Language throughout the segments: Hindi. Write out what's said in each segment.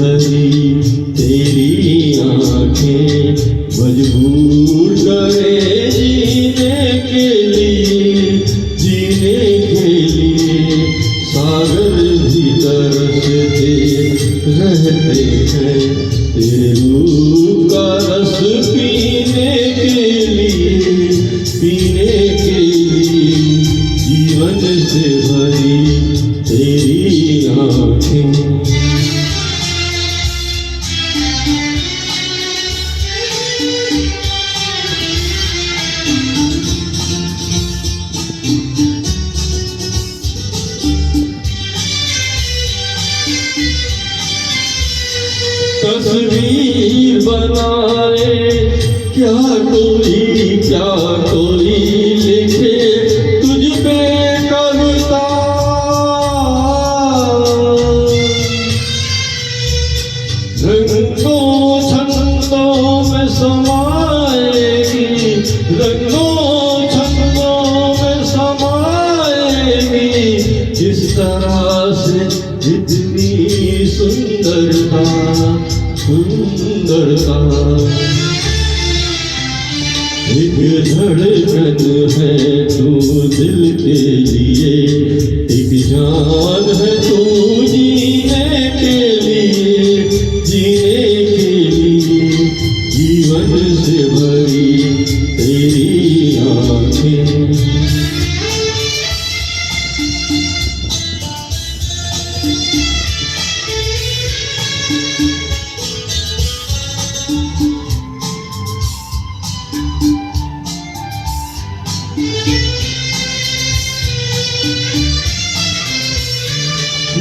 भरी तेरी आंखें मजबूर करे जीने के लिए, जीने के लिए। सागर भी तरसते रहते हैं तेरे रूप का रस पीने के लिए, पीने के लिए। जीवन से भरी तेरी आंखें। तस्वीर बनाए क्या कोई लिखे तुझ पे कविता। रंगों छंदों में समाएगी, रंगों छंदों में समाएगी। इस तरह से जितनी सुंदरता, सुंदरता। एक धड़कन है तू दिल के लिए, एक जान है तू जीने के लिए, जीने के लिए। जीवन से भरी तेरी आंखें।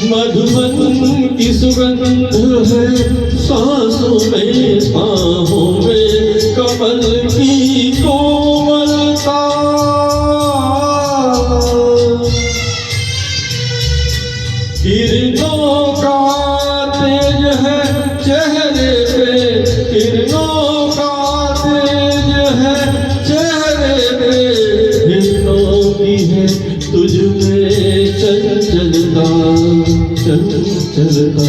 मधुबन की सुगंध है सांसों में, बाहों में कमल की कोमलता। किरणों का तेज है चेहरे पे, किरणों का तेज है चेहरे पे। हिरणों की है तुझ में चंचलता, चंचलता।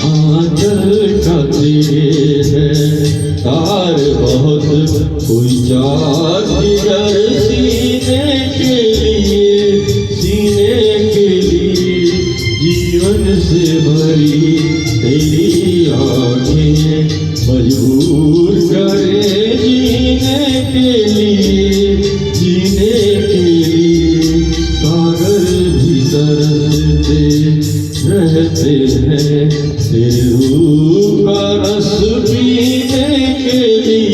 आंचल का तेरे है तार बहुत, कोई चाँद जिगर सीने के लिए, सीने के लिए। जीवन से भरी तेरी आंखें मजबूर करे जीने के लिए, जीने के लिए। सागर भी तरसते रहते हैं तेरे रूप का रस पीने के लिए।